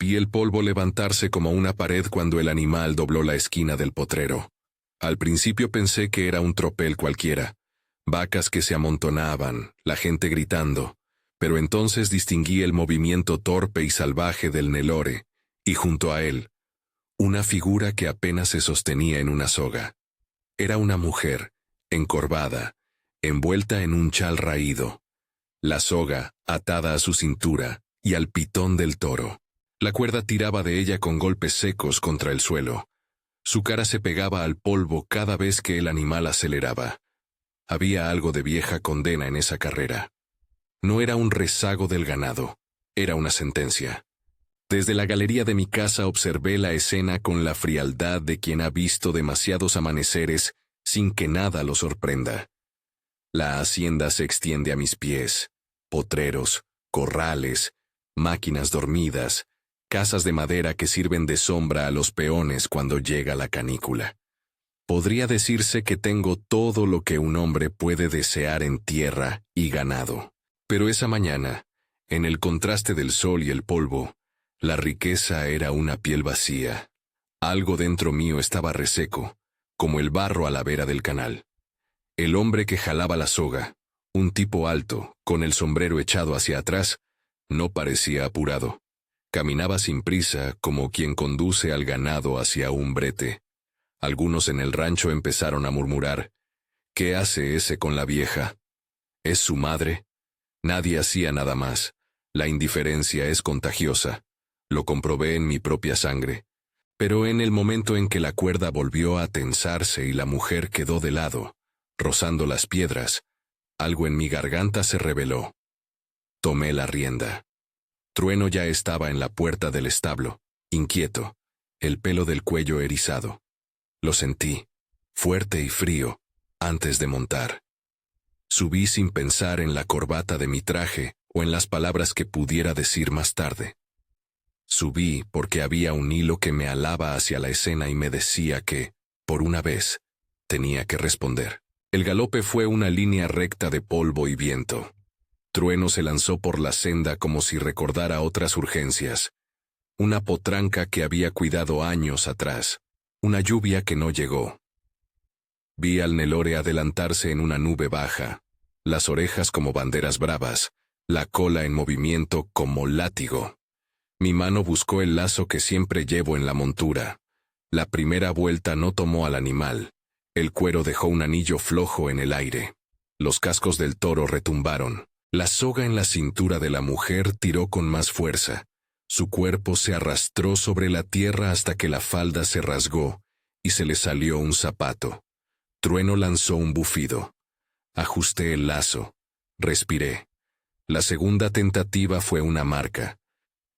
Vi el polvo levantarse como una pared cuando el animal dobló la esquina del potrero. Al principio pensé que era un tropel cualquiera, vacas que se amontonaban, la gente gritando, pero entonces distinguí el movimiento torpe y salvaje del Nelore, y junto a él, una figura que apenas se sostenía en una soga. Era una mujer, encorvada, envuelta en un chal raído, la soga atada a su cintura y al pitón del toro. La cuerda tiraba de ella con golpes secos contra el suelo. Su cara se pegaba al polvo cada vez que el animal aceleraba. Había algo de vieja condena en esa carrera. No era un rezago del ganado, era una sentencia. Desde la galería de mi casa observé la escena con la frialdad de quien ha visto demasiados amaneceres sin que nada lo sorprenda. La hacienda se extiende a mis pies, potreros, corrales, máquinas dormidas, casas de madera que sirven de sombra a los peones cuando llega la canícula. Podría decirse que tengo todo lo que un hombre puede desear en tierra y ganado. Pero esa mañana, en el contraste del sol y el polvo, la riqueza era una piel vacía. Algo dentro mío estaba reseco, como el barro a la vera del canal. El hombre que jalaba la soga, un tipo alto, con el sombrero echado hacia atrás, no parecía apurado. Caminaba sin prisa, como quien conduce al ganado hacia un brete. Algunos en el rancho empezaron a murmurar: ¿qué hace ese con la vieja? ¿Es su madre? Nadie hacía nada más. La indiferencia es contagiosa. Lo comprobé en mi propia sangre. Pero en el momento en que la cuerda volvió a tensarse y la mujer quedó de lado, rozando las piedras, algo en mi garganta se reveló. Tomé la rienda. Trueno ya estaba en la puerta del establo, inquieto, el pelo del cuello erizado. Lo sentí, fuerte y frío, antes de montar. Subí sin pensar en la corbata de mi traje o en las palabras que pudiera decir más tarde. Subí porque había un hilo que me alaba hacia la escena y me decía que, por una vez, tenía que responder. El galope fue una línea recta de polvo y viento. Trueno se lanzó por la senda como si recordara otras urgencias. Una potranca que había cuidado años atrás. Una lluvia que no llegó. Vi al Nelore adelantarse en una nube baja, las orejas como banderas bravas, la cola en movimiento como látigo. Mi mano buscó el lazo que siempre llevo en la montura. La primera vuelta no tomó al animal. El cuero dejó un anillo flojo en el aire. Los cascos del toro retumbaron. La soga en la cintura de la mujer tiró con más fuerza. Su cuerpo se arrastró sobre la tierra hasta que la falda se rasgó y se le salió un zapato. Trueno lanzó un bufido. Ajusté el lazo. Respiré. La segunda tentativa fue una marca.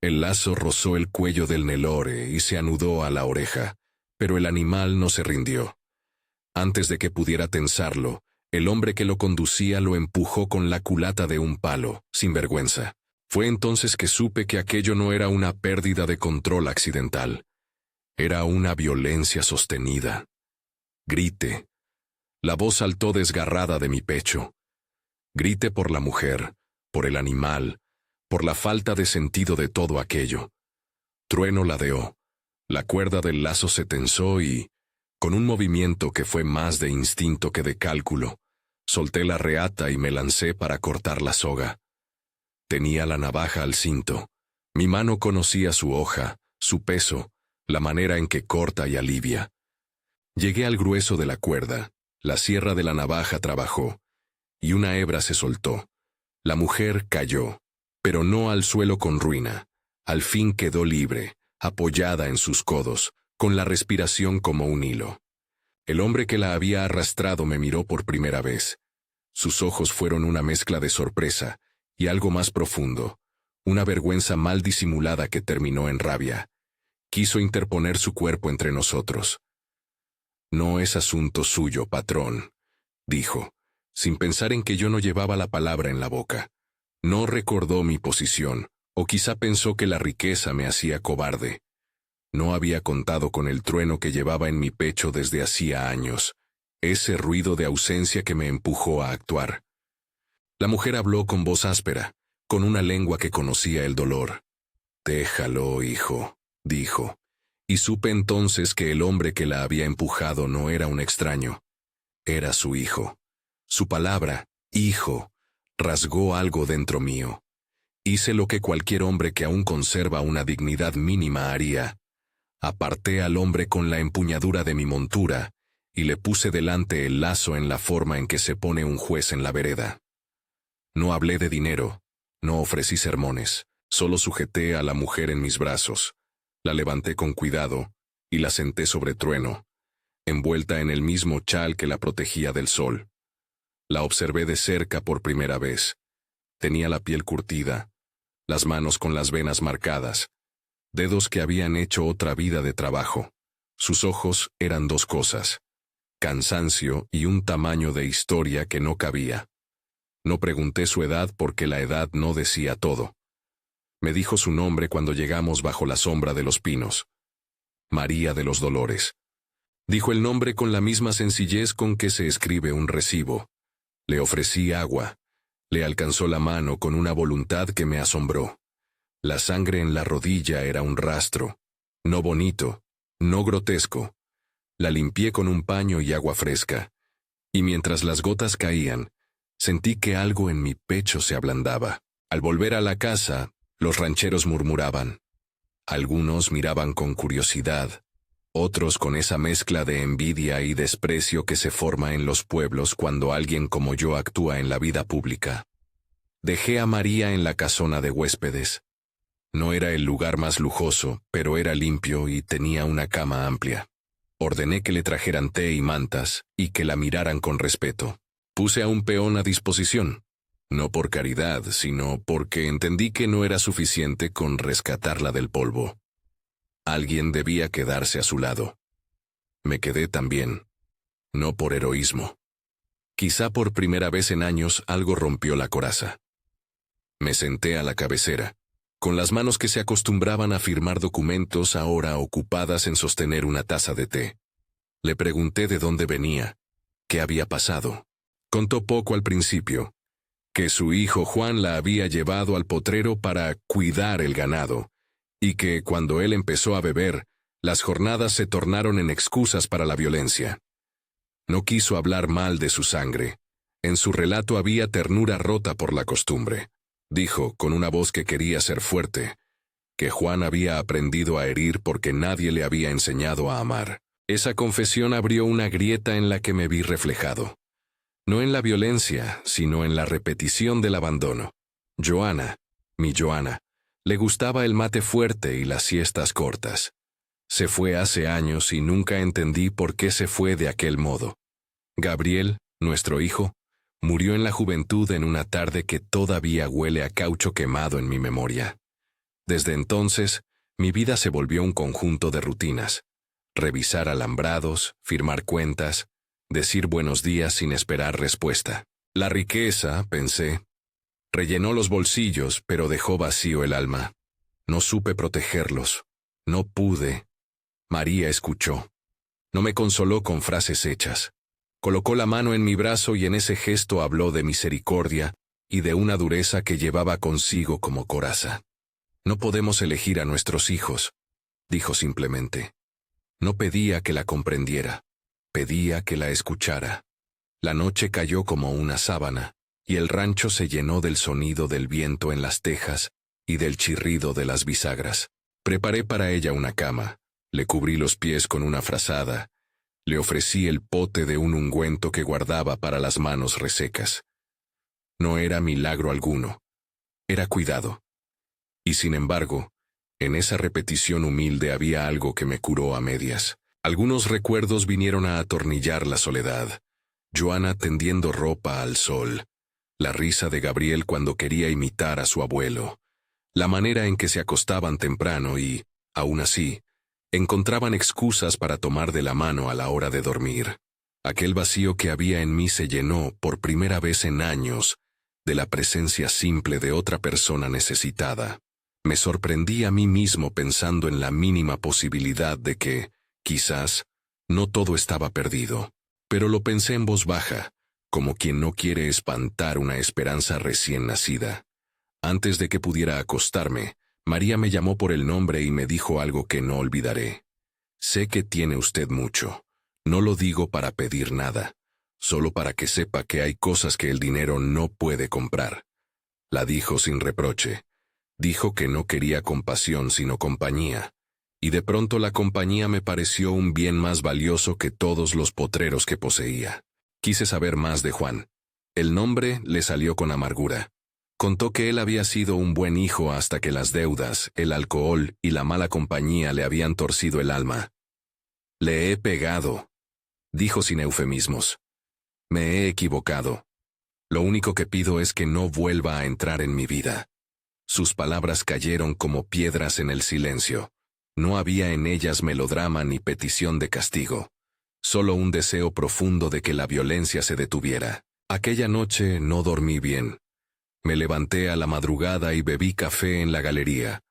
El lazo rozó el cuello del Nelore y se anudó a la oreja, pero el animal no se rindió. Antes de que pudiera tensarlo, el hombre que lo conducía lo empujó con la culata de un palo, sin vergüenza. Fue entonces que supe que aquello no era una pérdida de control accidental. Era una violencia sostenida. Grité. La voz saltó desgarrada de mi pecho. Grité por la mujer, por el animal, por la falta de sentido de todo aquello. Trueno ladeó. La cuerda del lazo se tensó y, con un movimiento que fue más de instinto que de cálculo, solté la reata y me lancé para cortar la soga. Tenía la navaja al cinto. Mi mano conocía su hoja, su peso, la manera en que corta y alivia. Llegué al grueso de la cuerda, la sierra de la navaja trabajó, y una hebra se soltó. La mujer cayó, pero no al suelo con ruina. Al fin quedó libre, apoyada en sus codos, con la respiración como un hilo. El hombre que la había arrastrado me miró por primera vez. Sus ojos fueron una mezcla de sorpresa y algo más profundo, una vergüenza mal disimulada que terminó en rabia. Quiso interponer su cuerpo entre nosotros. «No es asunto suyo, patrón», dijo, sin pensar en que yo no llevaba la palabra en la boca. No recordó mi posición, o quizá pensó que la riqueza me hacía cobarde. No había contado con el trueno que llevaba en mi pecho desde hacía años, ese ruido de ausencia que me empujó a actuar. La mujer habló con voz áspera, con una lengua que conocía el dolor. Déjalo, hijo, dijo, y supe entonces que el hombre que la había empujado no era un extraño, era su hijo. Su palabra, hijo, rasgó algo dentro mío. Hice lo que cualquier hombre que aún conserva una dignidad mínima haría. Aparté al hombre con la empuñadura de mi montura, y le puse delante el lazo en la forma en que se pone un juez en la vereda. No hablé de dinero, no ofrecí sermones, solo sujeté a la mujer en mis brazos, la levanté con cuidado, y la senté sobre trueno, envuelta en el mismo chal que la protegía del sol. La observé de cerca por primera vez. Tenía la piel curtida, las manos con las venas marcadas, dedos que habían hecho otra vida de trabajo. Sus ojos eran dos cosas: cansancio y un tamaño de historia que no cabía. No pregunté su edad porque la edad no decía todo. Me dijo su nombre cuando llegamos bajo la sombra de los pinos. María de los Dolores. Dijo el nombre con la misma sencillez con que se escribe un recibo. Le ofrecí agua. Le alcanzó la mano con una voluntad que me asombró. La sangre en la rodilla era un rastro. No bonito, no grotesco. La limpié con un paño y agua fresca. Y mientras las gotas caían, sentí que algo en mi pecho se ablandaba. Al volver a la casa, los rancheros murmuraban. Algunos miraban con curiosidad, otros con esa mezcla de envidia y desprecio que se forma en los pueblos cuando alguien como yo actúa en la vida pública. Dejé a María en la casona de huéspedes. No era el lugar más lujoso, pero era limpio y tenía una cama amplia. Ordené que le trajeran té y mantas, y que la miraran con respeto. Puse a un peón a disposición, no por caridad, sino porque entendí que no era suficiente con rescatarla del polvo. Alguien debía quedarse a su lado. Me quedé también, no por heroísmo. Quizá por primera vez en años algo rompió la coraza. Me senté a la cabecera, con las manos que se acostumbraban a firmar documentos ahora ocupadas en sostener una taza de té. Le pregunté de dónde venía, qué había pasado. Contó poco al principio, que su hijo Juan la había llevado al potrero para cuidar el ganado, y que cuando él empezó a beber, las jornadas se tornaron en excusas para la violencia. No quiso hablar mal de su sangre. En su relato había ternura rota por la costumbre. Dijo, con una voz que quería ser fuerte, que Juan había aprendido a herir porque nadie le había enseñado a amar. Esa confesión abrió una grieta en la que me vi reflejado. No en la violencia, sino en la repetición del abandono. Joana, mi Joana, le gustaba el mate fuerte y las siestas cortas. Se fue hace años y nunca entendí por qué se fue de aquel modo. Gabriel, nuestro hijo, murió en la juventud en una tarde que todavía huele a caucho quemado en mi memoria. Desde entonces, mi vida se volvió un conjunto de rutinas. Revisar alambrados, firmar cuentas, decir buenos días sin esperar respuesta. La riqueza, pensé, rellenó los bolsillos, pero dejó vacío el alma. No supe protegerlos. No pude. María escuchó. No me consoló con frases hechas. Colocó la mano en mi brazo y en ese gesto habló de misericordia y de una dureza que llevaba consigo como coraza. No podemos elegir a nuestros hijos, dijo simplemente. No pedía que la comprendiera, pedía que la escuchara. La noche cayó como una sábana, y el rancho se llenó del sonido del viento en las tejas y del chirrido de las bisagras. Preparé para ella una cama, le cubrí los pies con una frazada, le ofrecí el pote de un ungüento que guardaba para las manos resecas. No era milagro alguno, era cuidado. Y sin embargo, en esa repetición humilde había algo que me curó a medias. Algunos recuerdos vinieron a atornillar la soledad. Joana tendiendo ropa al sol, la risa de Gabriel cuando quería imitar a su abuelo, la manera en que se acostaban temprano y, aún así, encontraban excusas para tomar de la mano a la hora de dormir. Aquel vacío que había en mí se llenó, por primera vez en años, de la presencia simple de otra persona necesitada. Me sorprendí a mí mismo pensando en la mínima posibilidad de que, quizás, no todo estaba perdido. Pero lo pensé en voz baja, como quien no quiere espantar una esperanza recién nacida. Antes de que pudiera acostarme, María me llamó por el nombre y me dijo algo que no olvidaré. Sé que tiene usted mucho. No lo digo para pedir nada, solo para que sepa que hay cosas que el dinero no puede comprar. La dijo sin reproche. Dijo que no quería compasión sino compañía. Y de pronto la compañía me pareció un bien más valioso que todos los potreros que poseía. Quise saber más de Juan. El nombre le salió con amargura. Contó que él había sido un buen hijo hasta que las deudas, el alcohol y la mala compañía le habían torcido el alma. Le he pegado, dijo sin eufemismos. Me he equivocado. Lo único que pido es que no vuelva a entrar en mi vida. Sus palabras cayeron como piedras en el silencio. No había en ellas melodrama ni petición de castigo. Solo un deseo profundo de que la violencia se detuviera. Aquella noche no dormí bien. Me levanté a la madrugada y bebí café en la galería.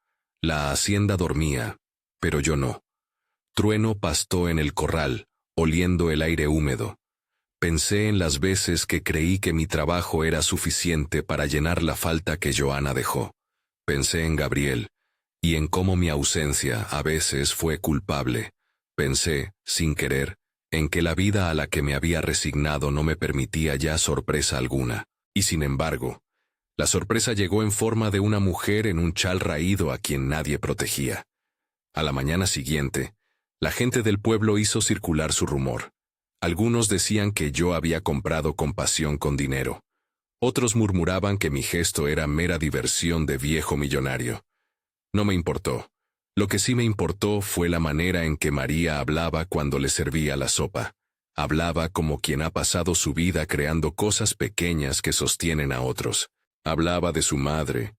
La hacienda dormía, pero yo no. Trueno pastó en el corral, oliendo el aire húmedo. Pensé en las veces que creí que mi trabajo era suficiente para llenar la falta que Joana dejó. Pensé en Gabriel, y en cómo mi ausencia a veces fue culpable. Pensé, sin querer, en que la vida a la que me había resignado no me permitía ya sorpresa alguna. Y sin embargo, la sorpresa llegó en forma de una mujer en un chal raído a quien nadie protegía. A la mañana siguiente, la gente del pueblo hizo circular su rumor. Algunos decían que yo había comprado compasión con dinero. Otros murmuraban que mi gesto era mera diversión de viejo millonario. No me importó. Lo que sí me importó fue la manera en que María hablaba cuando le servía la sopa. Hablaba como quien ha pasado su vida creando cosas pequeñas que sostienen a otros. Hablaba de su madre,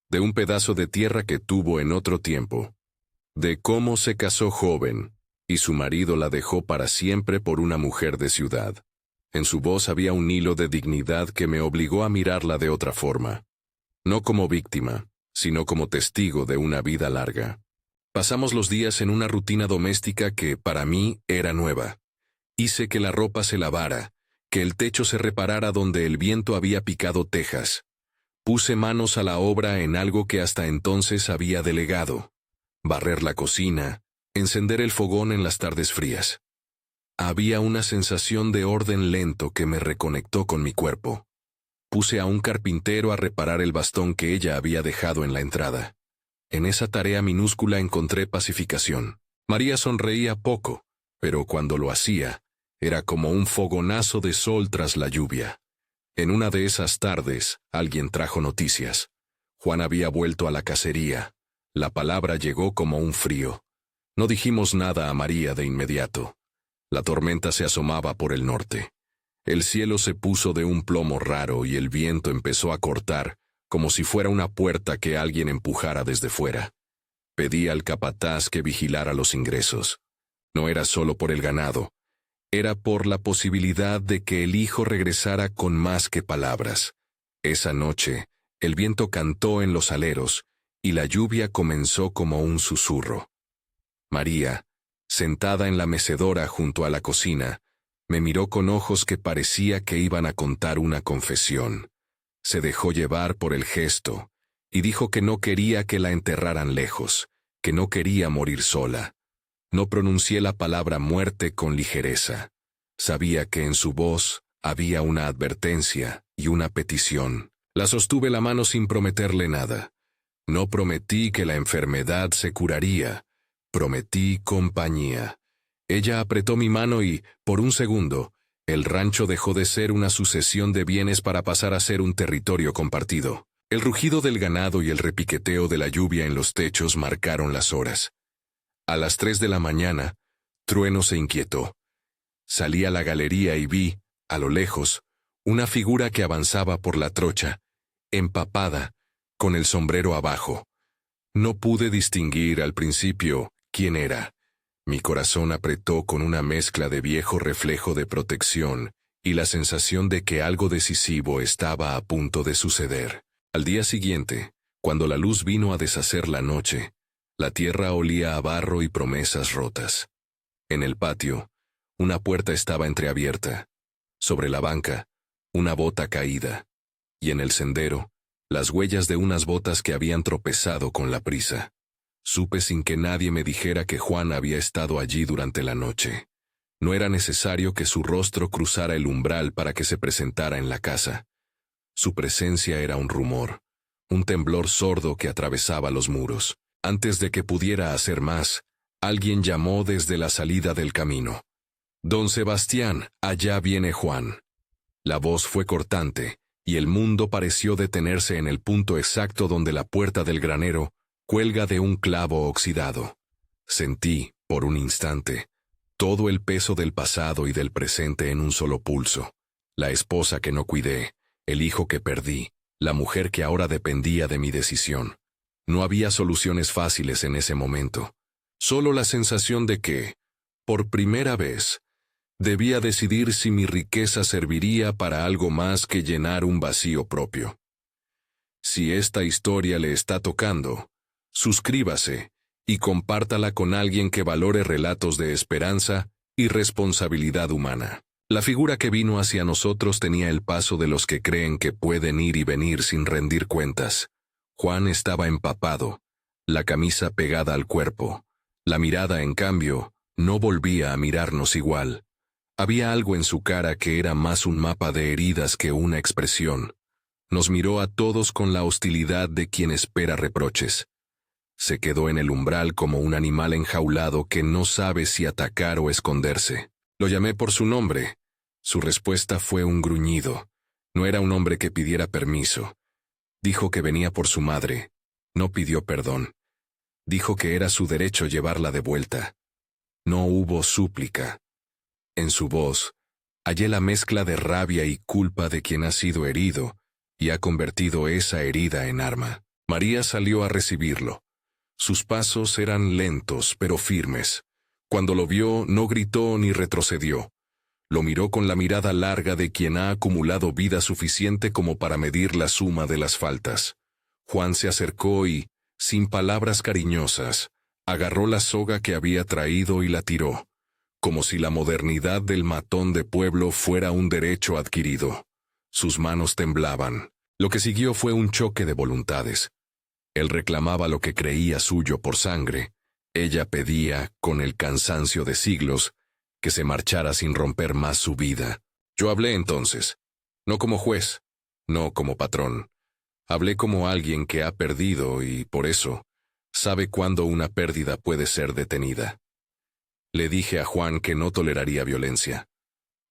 de un pedazo de tierra que tuvo en otro tiempo, de cómo se casó joven, y su marido la dejó para siempre por una mujer de ciudad. En su voz había un hilo de dignidad que me obligó a mirarla de otra forma. No como víctima, sino como testigo de una vida larga. Pasamos los días en una rutina doméstica que, para mí, era nueva. Hice que la ropa se lavara, que el techo se reparara donde el viento había picado tejas. Puse manos a la obra en algo que hasta entonces había delegado. Barrer la cocina, encender el fogón en las tardes frías. Había una sensación de orden lento que me reconectó con mi cuerpo. Puse a un carpintero a reparar el bastón que ella había dejado en la entrada. En esa tarea minúscula encontré pacificación. María sonreía poco, pero cuando lo hacía, era como un fogonazo de sol tras la lluvia. En una de esas tardes, alguien trajo noticias. Juan había vuelto a la cacería. La palabra llegó como un frío. No dijimos nada a María de inmediato. La tormenta se asomaba por el norte. El cielo se puso de un plomo raro y el viento empezó a cortar, como si fuera una puerta que alguien empujara desde fuera. Pedí al capataz que vigilara los ingresos. No era solo por el ganado. Era por la posibilidad de que el hijo regresara con más que palabras. Esa noche, el viento cantó en los aleros, y la lluvia comenzó como un susurro. María, sentada en la mecedora junto a la cocina, me miró con ojos que parecía que iban a contar una confesión. Se dejó llevar por el gesto, y dijo que no quería que la enterraran lejos, que no quería morir sola. No pronuncié la palabra muerte con ligereza. Sabía que en su voz había una advertencia y una petición. La sostuve la mano sin prometerle nada. No prometí que la enfermedad se curaría. Prometí compañía. Ella apretó mi mano y, por un segundo, el rancho dejó de ser una sucesión de bienes para pasar a ser un territorio compartido. El rugido del ganado y el repiqueteo de la lluvia en los techos marcaron las horas. A las 3 de la mañana, Trueno se inquietó. Salí a la galería y vi, a lo lejos, una figura que avanzaba por la trocha, empapada, con el sombrero abajo. No pude distinguir al principio quién era. Mi corazón apretó con una mezcla de viejo reflejo de protección y la sensación de que algo decisivo estaba a punto de suceder. Al día siguiente, cuando la luz vino a deshacer la noche, la tierra olía a barro y promesas rotas. En el patio, una puerta estaba entreabierta. Sobre la banca, una bota caída. Y en el sendero, las huellas de unas botas que habían tropezado con la prisa. Supe sin que nadie me dijera que Juan había estado allí durante la noche. No era necesario que su rostro cruzara el umbral para que se presentara en la casa. Su presencia era un rumor, un temblor sordo que atravesaba los muros. Antes de que pudiera hacer más, alguien llamó desde la salida del camino. «Don Sebastián, allá viene Juan». La voz fue cortante, y el mundo pareció detenerse en el punto exacto donde la puerta del granero cuelga de un clavo oxidado. Sentí, por un instante, todo el peso del pasado y del presente en un solo pulso. La esposa que no cuidé, el hijo que perdí, la mujer que ahora dependía de mi decisión. No había soluciones fáciles en ese momento. Solo la sensación de que, por primera vez, debía decidir si mi riqueza serviría para algo más que llenar un vacío propio. Si esta historia le está tocando, suscríbase y compártala con alguien que valore relatos de esperanza y responsabilidad humana. La figura que vino hacia nosotros tenía el paso de los que creen que pueden ir y venir sin rendir cuentas. Juan estaba empapado, la camisa pegada al cuerpo. La mirada, en cambio, no volvía a mirarnos igual. Había algo en su cara que era más un mapa de heridas que una expresión. Nos miró a todos con la hostilidad de quien espera reproches. Se quedó en el umbral como un animal enjaulado que no sabe si atacar o esconderse. Lo llamé por su nombre. Su respuesta fue un gruñido. No era un hombre que pidiera permiso. Dijo que venía por su madre. No pidió perdón. Dijo que era su derecho llevarla de vuelta. No hubo súplica. En su voz, hallé la mezcla de rabia y culpa de quien ha sido herido y ha convertido esa herida en arma. María salió a recibirlo. Sus pasos eran lentos pero firmes. Cuando lo vio, no gritó ni retrocedió. Lo miró con la mirada larga de quien ha acumulado vida suficiente como para medir la suma de las faltas. Juan se acercó y, sin palabras cariñosas, agarró la soga que había traído y la tiró, como si la modernidad del matón de pueblo fuera un derecho adquirido. Sus manos temblaban. Lo que siguió fue un choque de voluntades. Él reclamaba lo que creía suyo por sangre. Ella pedía, con el cansancio de siglos, que se marchara sin romper más su vida. Yo hablé entonces, no como juez, no como patrón. Hablé como alguien que ha perdido y, por eso, sabe cuándo una pérdida puede ser detenida. Le dije a Juan que no toleraría violencia.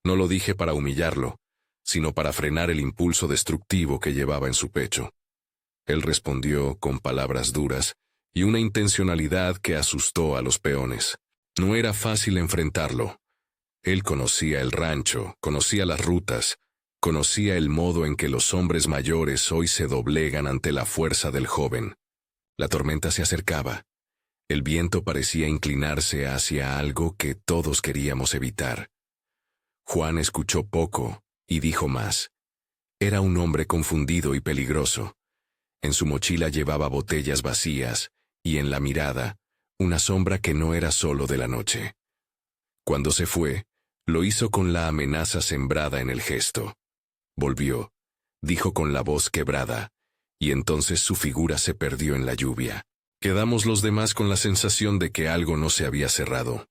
No lo dije para humillarlo, sino para frenar el impulso destructivo que llevaba en su pecho. Él respondió con palabras duras y una intencionalidad que asustó a los peones. No era fácil enfrentarlo. Él conocía el rancho, conocía las rutas, conocía el modo en que los hombres mayores hoy se doblegan ante la fuerza del joven. La tormenta se acercaba. El viento parecía inclinarse hacia algo que todos queríamos evitar. Juan escuchó poco y dijo más. Era un hombre confundido y peligroso. En su mochila llevaba botellas vacías y en la mirada, una sombra que no era solo de la noche. Cuando se fue, lo hizo con la amenaza sembrada en el gesto. Volvió, dijo con la voz quebrada, y entonces su figura se perdió en la lluvia. Quedamos los demás con la sensación de que algo no se había cerrado.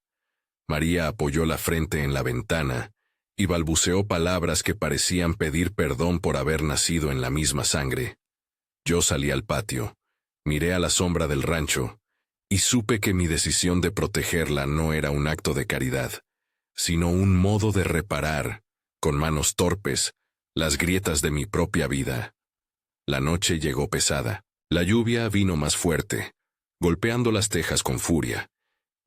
María apoyó la frente en la ventana y balbuceó palabras que parecían pedir perdón por haber nacido en la misma sangre. Yo salí al patio, miré a la sombra del rancho, y supe que mi decisión de protegerla no era un acto de caridad, sino un modo de reparar, con manos torpes, las grietas de mi propia vida. La noche llegó pesada. La lluvia vino más fuerte, golpeando las tejas con furia,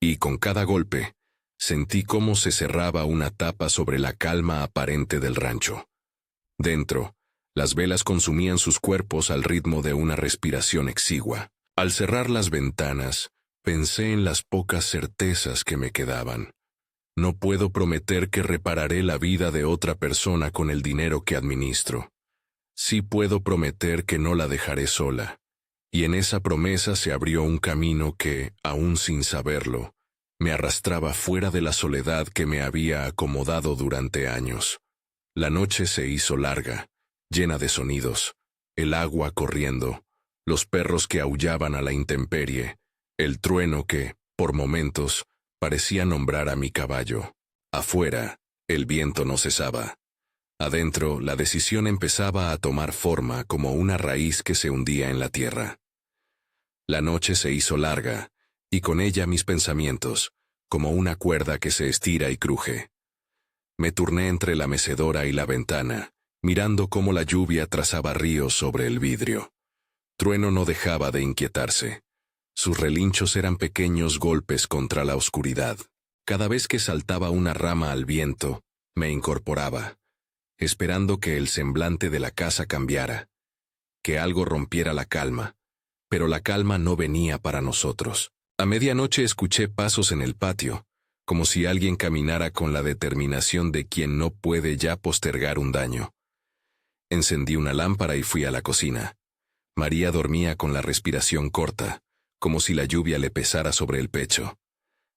y con cada golpe, sentí cómo se cerraba una tapa sobre la calma aparente del rancho. Dentro, las velas consumían sus cuerpos al ritmo de una respiración exigua. Al cerrar las ventanas, pensé en las pocas certezas que me quedaban. No puedo prometer que repararé la vida de otra persona con el dinero que administro. Sí puedo prometer que no la dejaré sola. Y en esa promesa se abrió un camino que, aún sin saberlo, me arrastraba fuera de la soledad que me había acomodado durante años. La noche se hizo larga, llena de sonidos. el agua corriendo, los perros que aullaban a la intemperie, el trueno que, por momentos, parecía nombrar a mi caballo. Afuera, el viento no cesaba. Adentro, la decisión empezaba a tomar forma como una raíz que se hundía en la tierra. La noche se hizo larga, y con ella mis pensamientos, como una cuerda que se estira y cruje. Me turné entre la mecedora y la ventana, mirando cómo la lluvia trazaba ríos sobre el vidrio. Trueno no dejaba de inquietarse. Sus relinchos eran pequeños golpes contra la oscuridad. Cada vez que saltaba una rama al viento, me incorporaba, esperando que el semblante de la casa cambiara, que algo rompiera la calma, pero la calma no venía para nosotros. A medianoche escuché pasos en el patio, como si alguien caminara con la determinación de quien no puede ya postergar un daño. Encendí una lámpara y fui a la cocina. María dormía con la respiración corta, como si la lluvia le pesara sobre el pecho.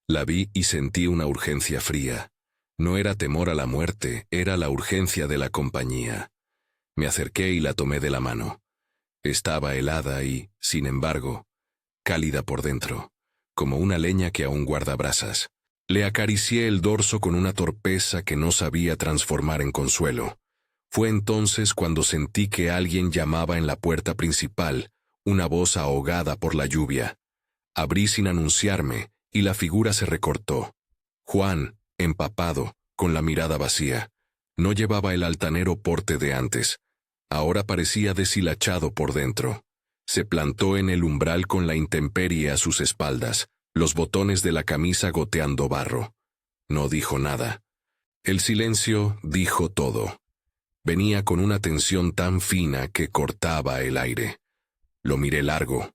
La vi y sentí una urgencia fría. No era temor a la muerte, era la urgencia de la compañía. Me acerqué y la tomé de la mano. Estaba helada y, sin embargo, cálida por dentro, como una leña que aún guarda brasas. Le acaricié el dorso con una torpeza que no sabía transformar en consuelo. Fue entonces cuando sentí que alguien llamaba en la puerta principal, una voz ahogada por la lluvia. Abrí sin anunciarme, y la figura se recortó. Juan, empapado, con la mirada vacía. No llevaba el altanero porte de antes. Ahora parecía deshilachado por dentro. Se plantó en el umbral con la intemperie a sus espaldas, los botones de la camisa goteando barro. No dijo nada. El silencio dijo todo. Venía con una tensión tan fina que cortaba el aire. Lo miré largo.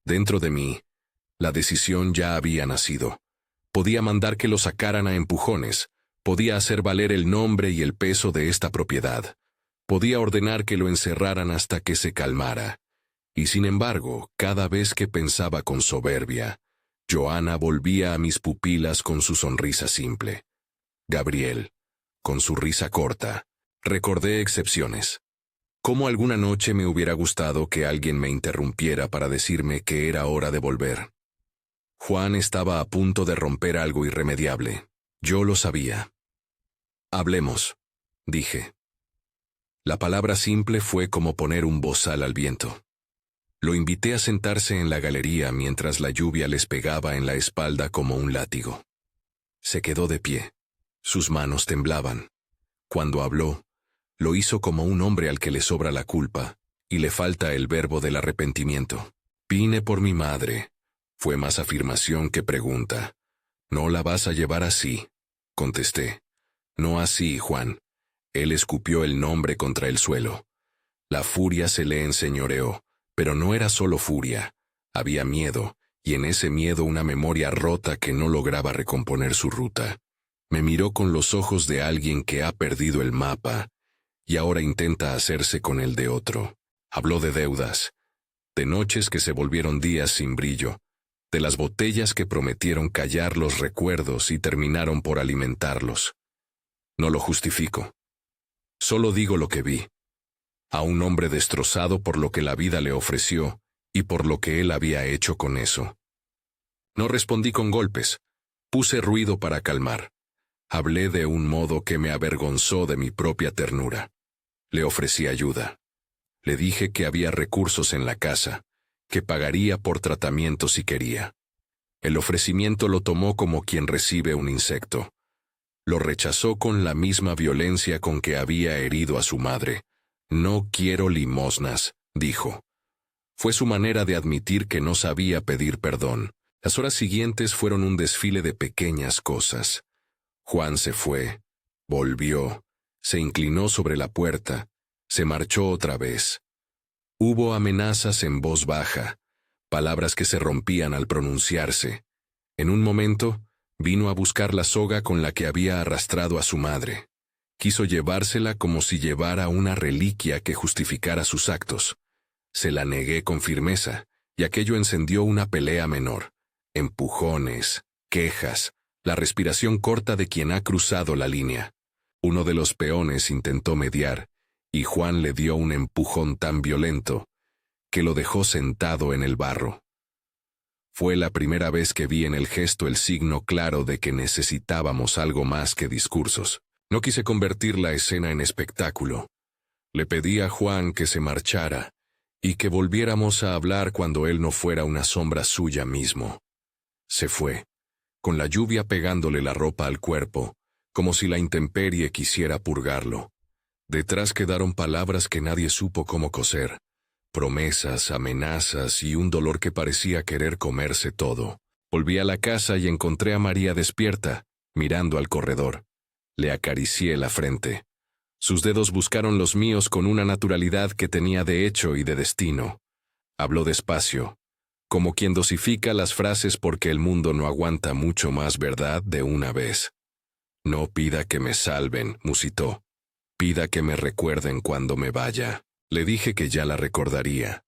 Dentro de mí, la decisión ya había nacido. Podía mandar que lo sacaran a empujones. Podía hacer valer el nombre y el peso de esta propiedad. Podía ordenar que lo encerraran hasta que se calmara. Y sin embargo, cada vez que pensaba con soberbia, Johanna volvía a mis pupilas con su sonrisa simple. Gabriel, con su risa corta. Recordé excepciones. Cómo alguna noche me hubiera gustado que alguien me interrumpiera para decirme que era hora de volver. Juan estaba a punto de romper algo irremediable. Yo lo sabía. Hablemos, dije. La palabra simple fue como poner un bozal al viento. Lo invité a sentarse en la galería mientras la lluvia les pegaba en la espalda como un látigo. Se quedó de pie. Sus manos temblaban. Cuando habló, lo hizo como un hombre al que le sobra la culpa, y le falta el verbo del arrepentimiento. Vine por mi madre. Fue más afirmación que pregunta. No la vas a llevar así, contesté. No así, Juan. Él escupió el nombre contra el suelo. La furia se le enseñoreó, pero no era solo furia. Había miedo, y en ese miedo una memoria rota que no lograba recomponer su ruta. Me miró con los ojos de alguien que ha perdido el mapa, y ahora intenta hacerse con el de otro. Habló de deudas, de noches que se volvieron días sin brillo, de las botellas que prometieron callar los recuerdos y terminaron por alimentarlos. No lo justifico. Solo digo lo que vi. A un hombre destrozado por lo que la vida le ofreció y por lo que él había hecho con eso. No respondí con golpes. Puse ruido para calmar. Hablé de un modo que me avergonzó de mi propia ternura. Le ofrecí ayuda. Le dije que había recursos en la casa, que pagaría por tratamiento si quería. El ofrecimiento lo tomó como quien recibe un insecto. Lo rechazó con la misma violencia con que había herido a su madre. No quiero limosnas, dijo. Fue su manera de admitir que no sabía pedir perdón. Las horas siguientes fueron un desfile de pequeñas cosas. Juan se fue, volvió, se inclinó sobre la puerta, se marchó otra vez. Hubo amenazas en voz baja, palabras que se rompían al pronunciarse. En un momento, vino a buscar la soga con la que había arrastrado a su madre. Quiso llevársela como si llevara una reliquia que justificara sus actos. Se la negué con firmeza, y aquello encendió una pelea menor. Empujones, quejas, la respiración corta de quien ha cruzado la línea. Uno de los peones intentó mediar, y Juan le dio un empujón tan violento que lo dejó sentado en el barro. Fue la primera vez que vi en el gesto el signo claro de que necesitábamos algo más que discursos. No quise convertir la escena en espectáculo. Le pedí a Juan que se marchara y que volviéramos a hablar cuando él no fuera una sombra suya mismo. Se fue, con la lluvia pegándole la ropa al cuerpo, como si la intemperie quisiera purgarlo. Detrás quedaron palabras que nadie supo cómo coser, promesas, amenazas y un dolor que parecía querer comerse todo. Volví a la casa y encontré a María despierta, mirando al corredor. Le acaricié la frente. Sus dedos buscaron los míos con una naturalidad que tenía de hecho y de destino. Habló despacio, como quien dosifica las frases porque el mundo no aguanta mucho más verdad de una vez. No pida que me salven, musitó. Pida que me recuerden cuando me vaya. Le dije que ya la recordaría.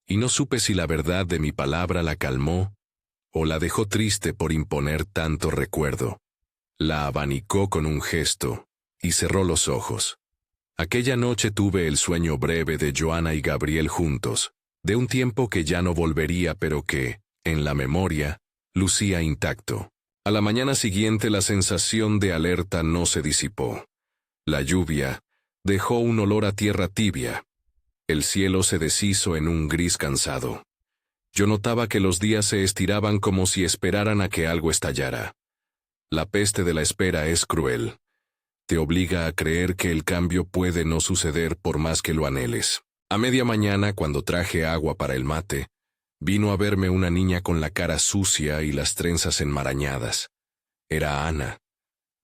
Y no supe si la verdad de mi palabra la calmó o la dejó triste por imponer tanto recuerdo. La abanicó con un gesto y cerró los ojos. Aquella noche tuve el sueño breve de Joana y Gabriel juntos, de un tiempo que ya no volvería pero que, en la memoria, lucía intacto. A la mañana siguiente la sensación de alerta no se disipó. La lluvia dejó un olor a tierra tibia. El cielo se deshizo en un gris cansado. Yo notaba que los días se estiraban como si esperaran a que algo estallara. La peste de la espera es cruel. Te obliga a creer que el cambio puede no suceder por más que lo anheles. A media mañana, cuando traje agua para el mate, vino a verme una niña con la cara sucia y las trenzas enmarañadas. Era Ana.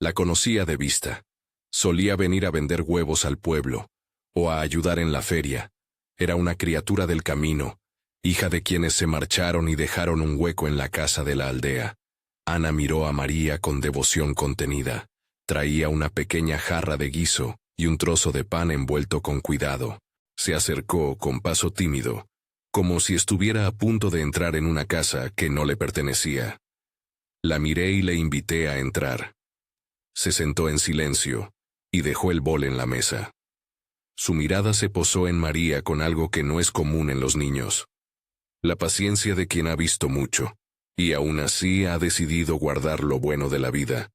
La conocía de vista. Solía venir a vender huevos al pueblo, o a ayudar en la feria. Era una criatura del camino, hija de quienes se marcharon y dejaron un hueco en la casa de la aldea. Ana miró a María con devoción contenida. Traía una pequeña jarra de guiso y un trozo de pan envuelto con cuidado. Se acercó con paso tímido, como si estuviera a punto de entrar en una casa que no le pertenecía. La miré y le invité a entrar. Se sentó en silencio y dejó el bol en la mesa. Su mirada se posó en María con algo que no es común en los niños. La paciencia de quien ha visto mucho, y aún así ha decidido guardar lo bueno de la vida.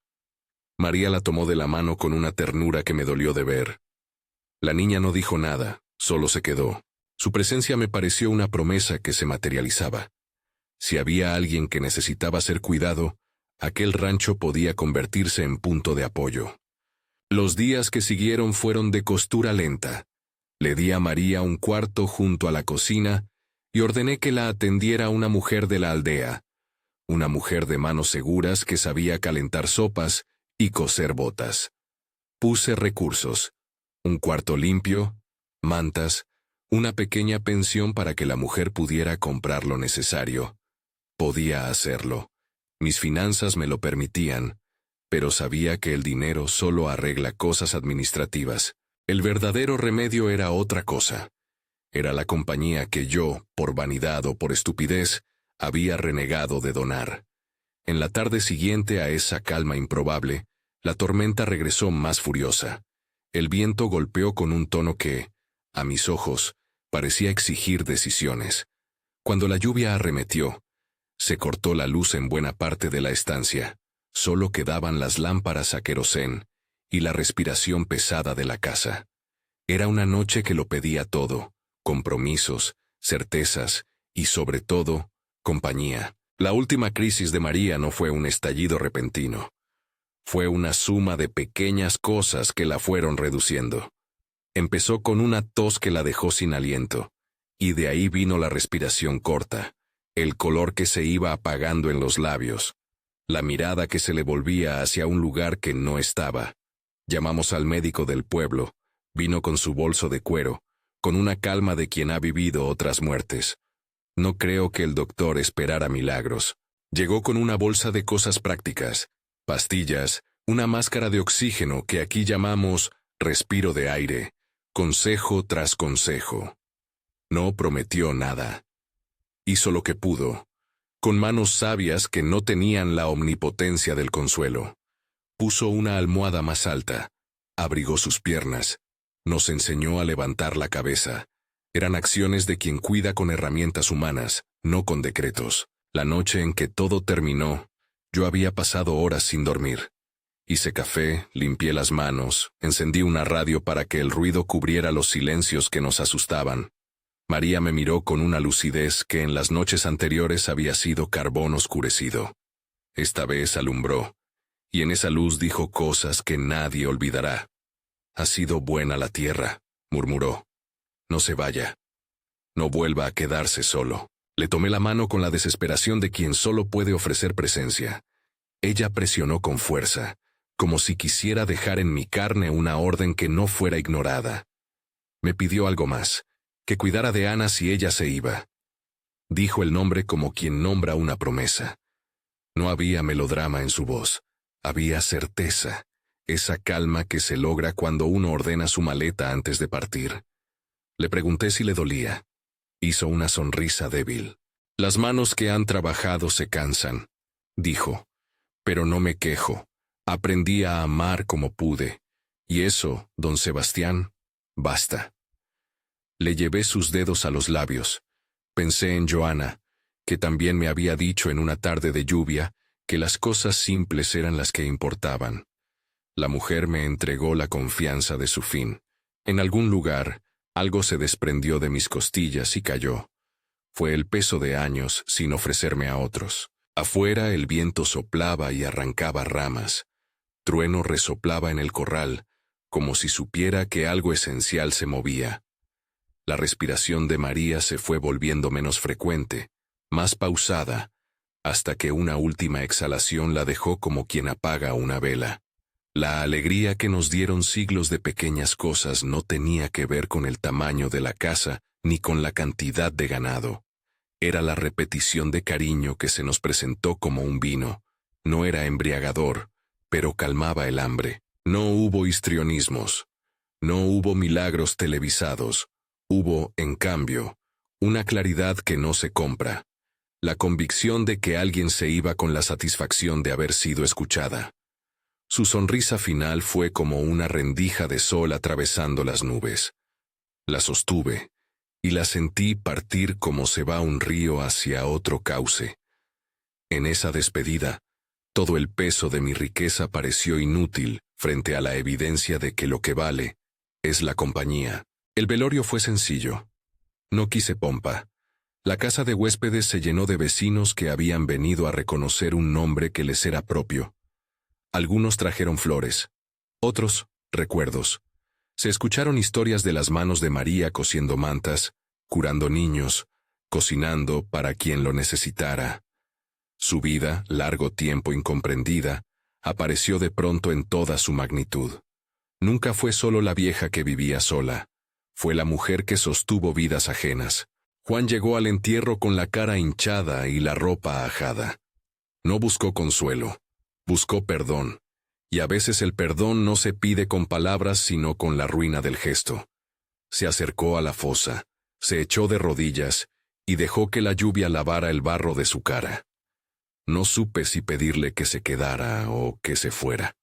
María la tomó de la mano con una ternura que me dolió de ver. La niña no dijo nada, solo se quedó. Su presencia me pareció una promesa que se materializaba. Si había alguien que necesitaba ser cuidado, aquel rancho podía convertirse en punto de apoyo. Los días que siguieron fueron de costura lenta. Le di a María un cuarto junto a la cocina y ordené que la atendiera una mujer de la aldea, una mujer de manos seguras que sabía calentar sopas y coser botas. Puse recursos: un cuarto limpio, mantas, una pequeña pensión para que la mujer pudiera comprar lo necesario. Podía hacerlo. Mis finanzas me lo permitían, pero sabía que el dinero solo arregla cosas administrativas. El verdadero remedio era otra cosa. Era la compañía que yo, por vanidad o por estupidez, había renegado de donar. En la tarde siguiente a esa calma improbable, la tormenta regresó más furiosa. El viento golpeó con un tono que, a mis ojos, parecía exigir decisiones. Cuando la lluvia arremetió, se cortó la luz en buena parte de la estancia. Solo quedaban las lámparas a querosén y la respiración pesada de la casa. Era una noche que lo pedía todo: compromisos, certezas y, sobre todo, compañía. La última crisis de María no fue un estallido repentino. Fue una suma de pequeñas cosas que la fueron reduciendo. Empezó con una tos que la dejó sin aliento, y de ahí vino la respiración corta, el color que se iba apagando en los labios, la mirada que se le volvía hacia un lugar que no estaba. Llamamos al médico del pueblo. Vino con su bolso de cuero, con una calma de quien ha vivido otras muertes. No creo que el doctor esperara milagros. Llegó con una bolsa de cosas prácticas: pastillas, una máscara de oxígeno que aquí llamamos respiro de aire, consejo tras consejo. No prometió nada. Hizo lo que pudo, con manos sabias que no tenían la omnipotencia del consuelo. Puso una almohada más alta, abrigó sus piernas, Nos enseñó a levantar la cabeza. Eran acciones de quien cuida con herramientas humanas, no con decretos. La noche en que todo terminó, yo había pasado horas sin dormir. Hice café, limpié las manos, encendí una radio para que el ruido cubriera los silencios que nos asustaban. María me miró con una lucidez que en las noches anteriores había sido carbón oscurecido. Esta vez alumbró, y en esa luz dijo cosas que nadie olvidará. «Ha sido buena la tierra», murmuró. «No se vaya. No vuelva a quedarse solo». Le tomé la mano con la desesperación de quien solo puede ofrecer presencia. Ella presionó con fuerza, como si quisiera dejar en mi carne una orden que no fuera ignorada. Me pidió algo más, que cuidara de Ana si ella se iba. Dijo el nombre como quien nombra una promesa. No había melodrama en su voz, había certeza, esa calma que se logra cuando uno ordena su maleta antes de partir. Le pregunté si le dolía. Hizo una sonrisa débil. «Las manos que han trabajado se cansan», dijo. «Pero no me quejo. Aprendí a amar como pude. Y eso, don Sebastián, basta». Le llevé sus dedos a los labios. Pensé en Joana, que también me había dicho en una tarde de lluvia que las cosas simples eran las que importaban. La mujer me entregó la confianza de su fin. En algún lugar, algo se desprendió de mis costillas y cayó. Fue el peso de años sin ofrecerme a otros. Afuera el viento soplaba y arrancaba ramas. Trueno resoplaba en el corral, como si supiera que algo esencial se movía. La respiración de María se fue volviendo menos frecuente, más pausada, hasta que una última exhalación la dejó como quien apaga una vela. La alegría que nos dieron siglos de pequeñas cosas no tenía que ver con el tamaño de la casa ni con la cantidad de ganado. Era la repetición de cariño que se nos presentó como un vino. No era embriagador, pero calmaba el hambre. No hubo histrionismos. No hubo milagros televisados. Hubo, en cambio, una claridad que no se compra. La convicción de que alguien se iba con la satisfacción de haber sido escuchada. Su sonrisa final fue como una rendija de sol atravesando las nubes. La sostuve, y la sentí partir como se va un río hacia otro cauce. En esa despedida, todo el peso de mi riqueza pareció inútil frente a la evidencia de que lo que vale es la compañía. El velorio fue sencillo. No quise pompa. La casa de huéspedes se llenó de vecinos que habían venido a reconocer un nombre que les era propio. Algunos trajeron flores, otros, recuerdos. Se escucharon historias de las manos de María cosiendo mantas, curando niños, cocinando para quien lo necesitara. Su vida, largo tiempo incomprendida, apareció de pronto en toda su magnitud. Nunca fue solo la vieja que vivía sola. Fue la mujer que sostuvo vidas ajenas. Juan llegó al entierro con la cara hinchada y la ropa ajada. No buscó consuelo. Buscó perdón, y a veces el perdón no se pide con palabras sino con la ruina del gesto. Se acercó a la fosa, se echó de rodillas y dejó que la lluvia lavara el barro de su cara. No supe si pedirle que se quedara o que se fuera.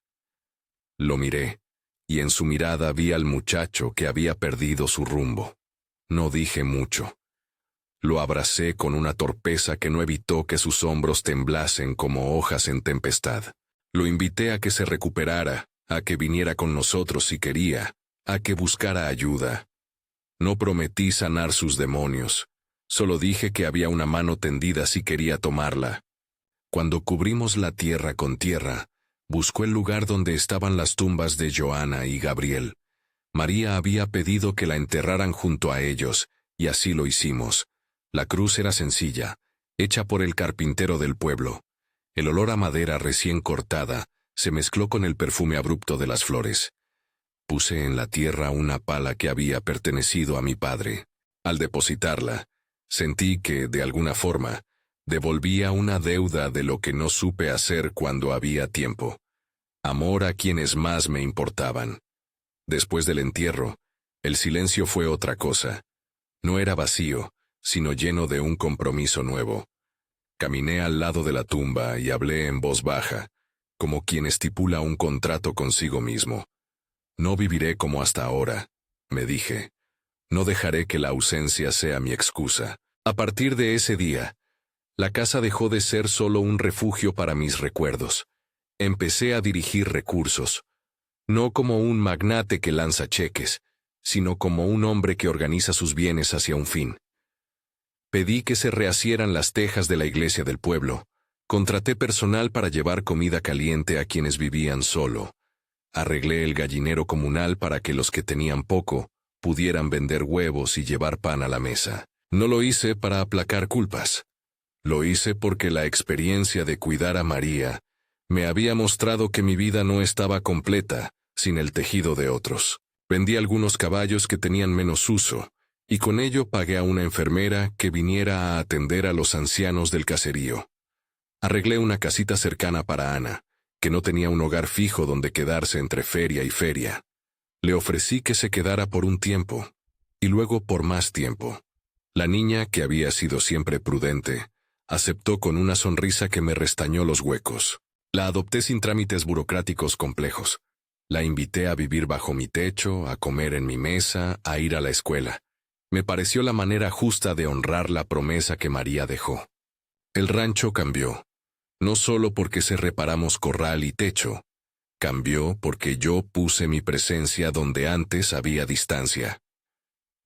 Lo miré, y en su mirada vi al muchacho que había perdido su rumbo. No dije mucho. Lo abracé con una torpeza que no evitó que sus hombros temblasen como hojas en tempestad. Lo invité a que se recuperara, a que viniera con nosotros si quería, a que buscara ayuda. No prometí sanar sus demonios, solo dije que había una mano tendida si quería tomarla. Cuando cubrimos la tierra con tierra, buscó el lugar donde estaban las tumbas de Joana y Gabriel. María había pedido que la enterraran junto a ellos, y así lo hicimos. La cruz era sencilla, hecha por el carpintero del pueblo. El olor a madera recién cortada se mezcló con el perfume abrupto de las flores. Puse en la tierra una pala que había pertenecido a mi padre. Al depositarla, sentí que, de alguna forma, devolvía una deuda de lo que no supe hacer cuando había tiempo. Amor a quienes más me importaban. Después del entierro, el silencio fue otra cosa. No era vacío, sino lleno de un compromiso nuevo. Caminé al lado de la tumba y hablé en voz baja, como quien estipula un contrato consigo mismo. No viviré como hasta ahora, me dije. No dejaré que la ausencia sea mi excusa. A partir de ese día, la casa dejó de ser solo un refugio para mis recuerdos. Empecé a dirigir recursos, no como un magnate que lanza cheques, sino como un hombre que organiza sus bienes hacia un fin. Pedí que se rehacieran las tejas de la iglesia del pueblo. Contraté personal para llevar comida caliente a quienes vivían solo. Arreglé el gallinero comunal para que los que tenían poco pudieran vender huevos y llevar pan a la mesa. No lo hice para aplacar culpas. Lo hice porque la experiencia de cuidar a María me había mostrado que mi vida no estaba completa sin el tejido de otros. Vendí algunos caballos que tenían menos uso, y con ello pagué a una enfermera que viniera a atender a los ancianos del caserío. Arreglé una casita cercana para Ana, que no tenía un hogar fijo donde quedarse entre feria y feria. Le ofrecí que se quedara por un tiempo, y luego por más tiempo. La niña, que había sido siempre prudente, aceptó con una sonrisa que me restañó los huecos. La adopté sin trámites burocráticos complejos. La invité a vivir bajo mi techo, a comer en mi mesa, a ir a la escuela. Me pareció la manera justa de honrar la promesa que María dejó. El rancho cambió, no solo porque se reparamos corral y techo. Cambió porque yo puse mi presencia donde antes había distancia.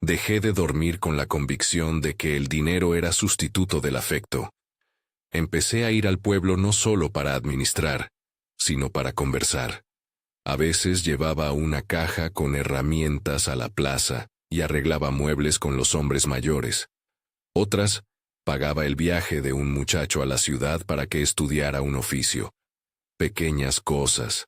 Dejé de dormir con la convicción de que el dinero era sustituto del afecto. Empecé a ir al pueblo no solo para administrar, sino para conversar. A veces llevaba una caja con herramientas a la plaza y arreglaba muebles con los hombres mayores. Otras, pagaba el viaje de un muchacho a la ciudad para que estudiara un oficio. Pequeñas cosas,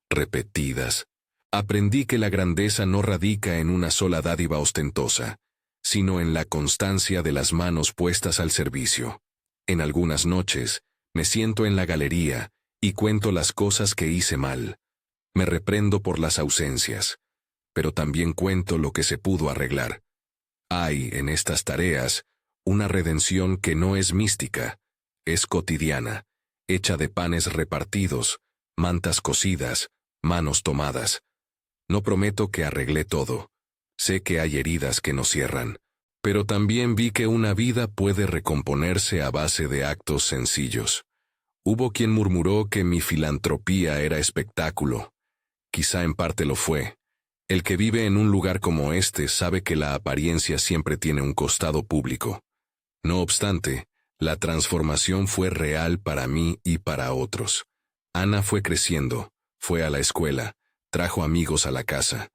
repetidas. Aprendí que la grandeza no radica en una sola dádiva ostentosa, sino en la constancia de las manos puestas al servicio. En algunas noches, me siento en la galería y cuento las cosas que hice mal. Me reprendo por las ausencias, pero también cuento lo que se pudo arreglar. Hay, en estas tareas, una redención que no es mística, es cotidiana, hecha de panes repartidos, mantas cosidas, manos tomadas. No prometo que arreglé todo. Sé que hay heridas que no cierran, pero también vi que una vida puede recomponerse a base de actos sencillos. Hubo quien murmuró que mi filantropía era espectáculo. Quizá en parte lo fue. El que vive en un lugar como este sabe que la apariencia siempre tiene un costado público. No obstante, la transformación fue real para mí y para otros. Ana fue creciendo, fue a la escuela, trajo amigos a la casa.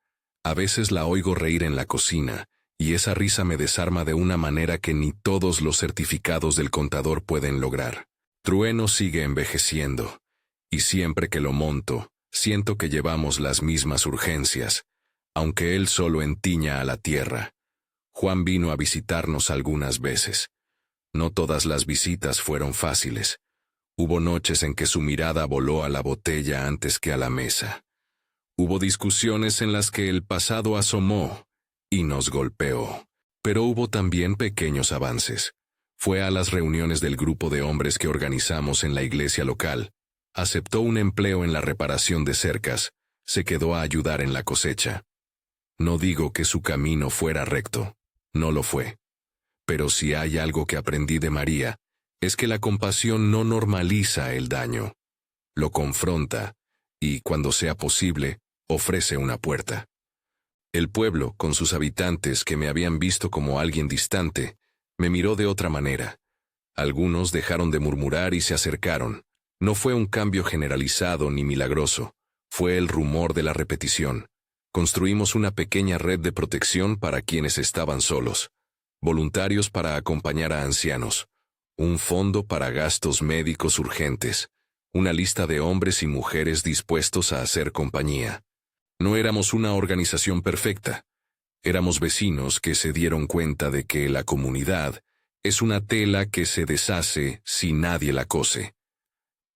A veces la oigo reír en la cocina, y esa risa me desarma de una manera que ni todos los certificados del contador pueden lograr. Trueno sigue envejeciendo, y siempre que lo monto, siento que llevamos las mismas urgencias, aunque él solo entiña a la tierra. Juan vino a visitarnos algunas veces. No todas las visitas fueron fáciles. Hubo noches en que su mirada voló a la botella antes que a la mesa. Hubo discusiones en las que el pasado asomó y nos golpeó. Pero hubo también pequeños avances. Fue a las reuniones del grupo de hombres que organizamos en la iglesia local. Aceptó un empleo en la reparación de cercas. Se quedó a ayudar en la cosecha. No digo que su camino fuera recto. No lo fue. Pero si hay algo que aprendí de María, es que la compasión no normaliza el daño. Lo confronta, y, cuando sea posible, ofrece una puerta. El pueblo, con sus habitantes que me habían visto como alguien distante, me miró de otra manera. Algunos dejaron de murmurar y se acercaron. No fue un cambio generalizado ni milagroso. Fue el rumor de la repetición. Construimos una pequeña red de protección para quienes estaban solos. Voluntarios para acompañar a ancianos. Un fondo para gastos médicos urgentes. Una lista de hombres y mujeres dispuestos a hacer compañía. No éramos una organización perfecta. Éramos vecinos que se dieron cuenta de que la comunidad es una tela que se deshace si nadie la cose.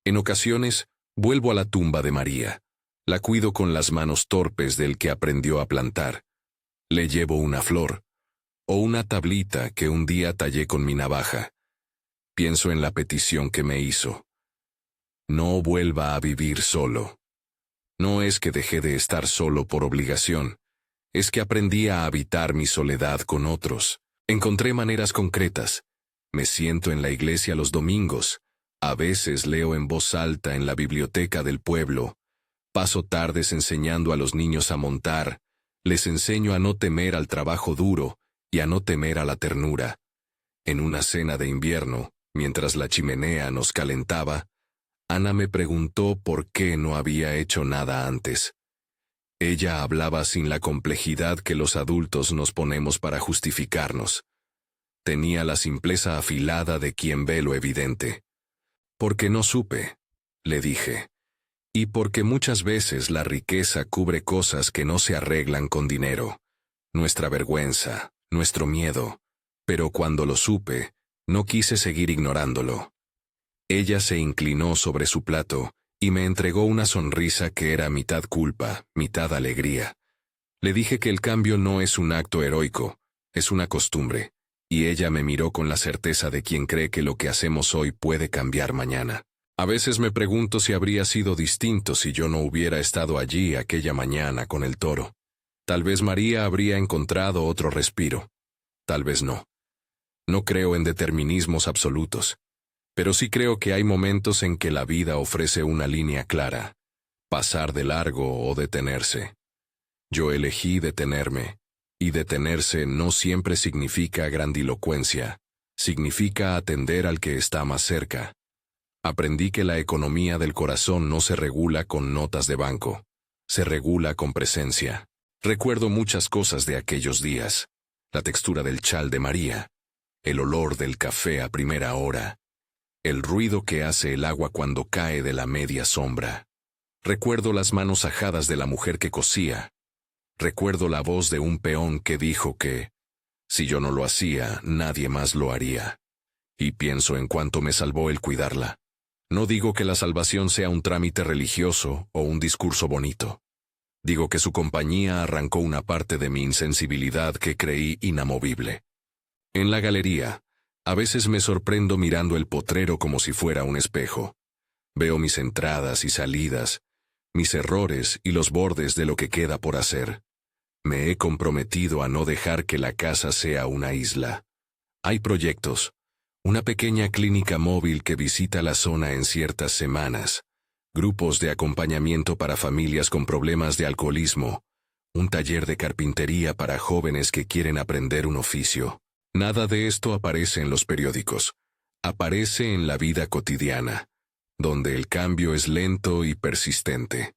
En ocasiones, vuelvo a la tumba de María. La cuido con las manos torpes del que aprendió a plantar. Le llevo una flor, o una tablita que un día tallé con mi navaja. Pienso en la petición que me hizo. No vuelva a vivir solo. No es que dejé de estar solo por obligación, es que aprendí a habitar mi soledad con otros. Encontré maneras concretas. Me siento en la iglesia los domingos. A veces leo en voz alta en la biblioteca del pueblo. Paso tardes enseñando a los niños a montar. Les enseño a no temer al trabajo duro y a no temer a la ternura. En una cena de invierno, mientras la chimenea nos calentaba, Ana me preguntó por qué no había hecho nada antes. Ella hablaba sin la complejidad que los adultos nos ponemos para justificarnos. Tenía la simpleza afilada de quien ve lo evidente. Porque no supe, le dije. Y porque muchas veces la riqueza cubre cosas que no se arreglan con dinero. Nuestra vergüenza, nuestro miedo. Pero cuando lo supe, no quise seguir ignorándolo. Ella se inclinó sobre su plato y me entregó una sonrisa que era mitad culpa, mitad alegría. Le dije que el cambio no es un acto heroico, es una costumbre, y ella me miró con la certeza de quien cree que lo que hacemos hoy puede cambiar mañana. A veces me pregunto si habría sido distinto si yo no hubiera estado allí aquella mañana con el toro. Tal vez María habría encontrado otro respiro. Tal vez no. No creo en determinismos absolutos. Pero sí creo que hay momentos en que la vida ofrece una línea clara. Pasar de largo o detenerse. Yo elegí detenerme. Y detenerse no siempre significa grandilocuencia. Significa atender al que está más cerca. Aprendí que la economía del corazón no se regula con notas de banco. Se regula con presencia. Recuerdo muchas cosas de aquellos días. La textura del chal de María. El olor del café a primera hora. El ruido que hace el agua cuando cae de la media sombra. Recuerdo las manos ajadas de la mujer que cosía. Recuerdo la voz de un peón que dijo que, si yo no lo hacía, nadie más lo haría. Y pienso en cuánto me salvó el cuidarla. No digo que la salvación sea un trámite religioso o un discurso bonito. Digo que su compañía arrancó una parte de mi insensibilidad que creí inamovible. En la galería, a veces me sorprendo mirando el potrero como si fuera un espejo. Veo mis entradas y salidas, mis errores y los bordes de lo que queda por hacer. Me he comprometido a no dejar que la casa sea una isla. Hay proyectos. Una pequeña clínica móvil que visita la zona en ciertas semanas. Grupos de acompañamiento para familias con problemas de alcoholismo. Un taller de carpintería para jóvenes que quieren aprender un oficio. Nada de esto aparece en los periódicos. Aparece en la vida cotidiana, donde el cambio es lento y persistente.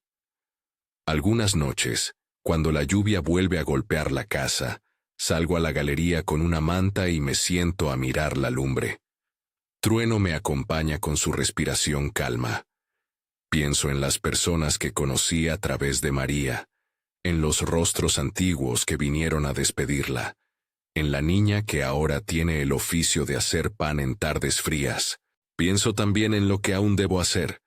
Algunas noches, cuando la lluvia vuelve a golpear la casa, salgo a la galería con una manta y me siento a mirar la lumbre. Trueno me acompaña con su respiración calma. Pienso en las personas que conocí a través de María, en los rostros antiguos que vinieron a despedirla, en la niña que ahora tiene el oficio de hacer pan en tardes frías. Pienso también en lo que aún debo hacer,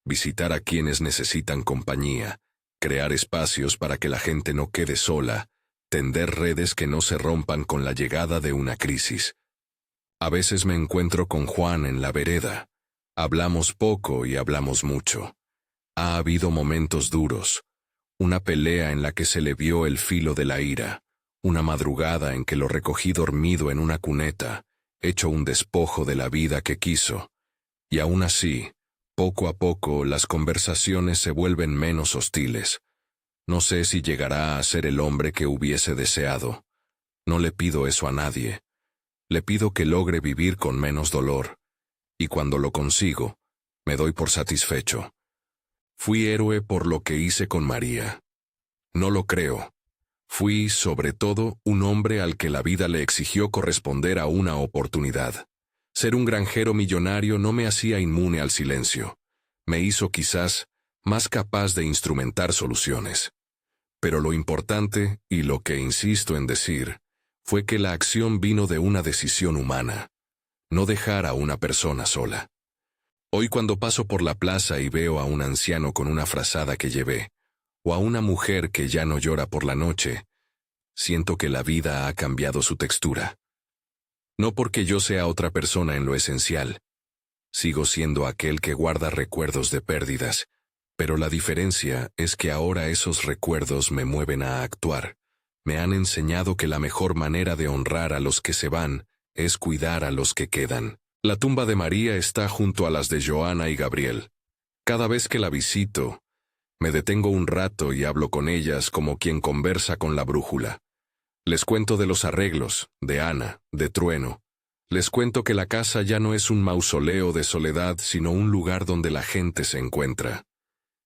visitar a quienes necesitan compañía, crear espacios para que la gente no quede sola, tender redes que no se rompan con la llegada de una crisis. A veces me encuentro con Juan en la vereda. Hablamos poco y hablamos mucho. Ha habido momentos duros, una pelea en la que se le vio el filo de la ira, una madrugada en que lo recogí dormido en una cuneta, hecho un despojo de la vida que quiso. Y aún así, poco a poco las conversaciones se vuelven menos hostiles. No sé si llegará a ser el hombre que hubiese deseado. No le pido eso a nadie. Le pido que logre vivir con menos dolor. Y cuando lo consigo, me doy por satisfecho. Fui héroe por lo que hice con María. No lo creo. Fui, sobre todo, un hombre al que la vida le exigió corresponder a una oportunidad. Ser un granjero millonario no me hacía inmune al silencio. Me hizo quizás más capaz de instrumentar soluciones. Pero lo importante, y lo que insisto en decir, fue que la acción vino de una decisión humana. No dejar a una persona sola. Hoy cuando paso por la plaza y veo a un anciano con una frazada que llevé, o a una mujer que ya no llora por la noche, siento que la vida ha cambiado su textura. No porque yo sea otra persona en lo esencial. Sigo siendo aquel que guarda recuerdos de pérdidas, pero la diferencia es que ahora esos recuerdos me mueven a actuar, me han enseñado que la mejor manera de honrar a los que se van es cuidar a los que quedan. La tumba de María está junto a las de Joana y Gabriel. Cada vez que la visito, me detengo un rato y hablo con ellas como quien conversa con la brújula. Les cuento de los arreglos, de Ana, de Trueno. Les cuento que la casa ya no es un mausoleo de soledad, sino un lugar donde la gente se encuentra.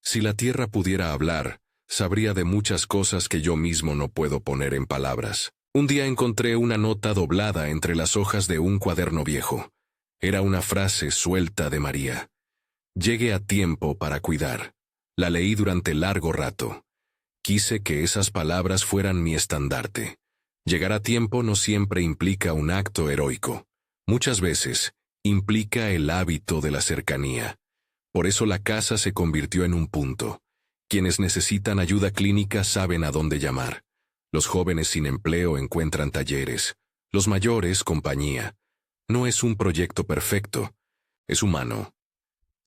Si la tierra pudiera hablar, sabría de muchas cosas que yo mismo no puedo poner en palabras. Un día encontré una nota doblada entre las hojas de un cuaderno viejo. Era una frase suelta de María. Llegue a tiempo para cuidar. La leí durante largo rato. Quise que esas palabras fueran mi estandarte. Llegar a tiempo no siempre implica un acto heroico. Muchas veces implica el hábito de la cercanía. Por eso la casa se convirtió en un punto. Quienes necesitan ayuda clínica saben a dónde llamar. Los jóvenes sin empleo encuentran talleres. Los mayores, compañía. No es un proyecto perfecto. Es humano.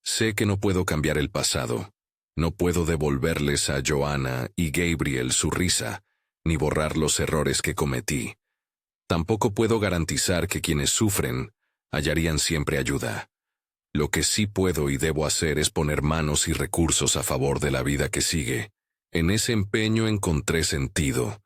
Sé que no puedo cambiar el pasado. No puedo devolverles a Joana y Gabriel su risa, ni borrar los errores que cometí. Tampoco puedo garantizar que quienes sufren hallarían siempre ayuda. Lo que sí puedo y debo hacer es poner manos y recursos a favor de la vida que sigue. En ese empeño encontré sentido.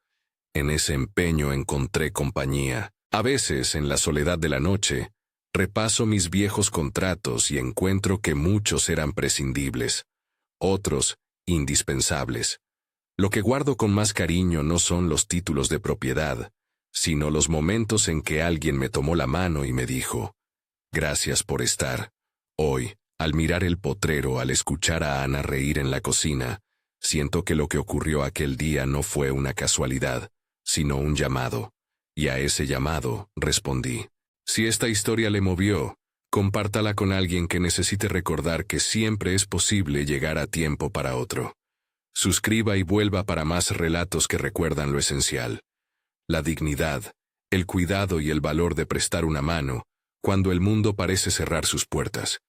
En ese empeño encontré compañía. A veces, en la soledad de la noche, repaso mis viejos contratos y encuentro que muchos eran prescindibles, otros indispensables. Lo que guardo con más cariño no son los títulos de propiedad, sino los momentos en que alguien me tomó la mano y me dijo, «Gracias por estar». Hoy, al mirar el potrero, al escuchar a Ana reír en la cocina, siento que lo que ocurrió aquel día no fue una casualidad, sino un llamado. Y a ese llamado respondí. Si esta historia le movió, compártala con alguien que necesite recordar que siempre es posible llegar a tiempo para otro. Suscriba y vuelva para más relatos que recuerdan lo esencial. La dignidad, el cuidado y el valor de prestar una mano, cuando el mundo parece cerrar sus puertas.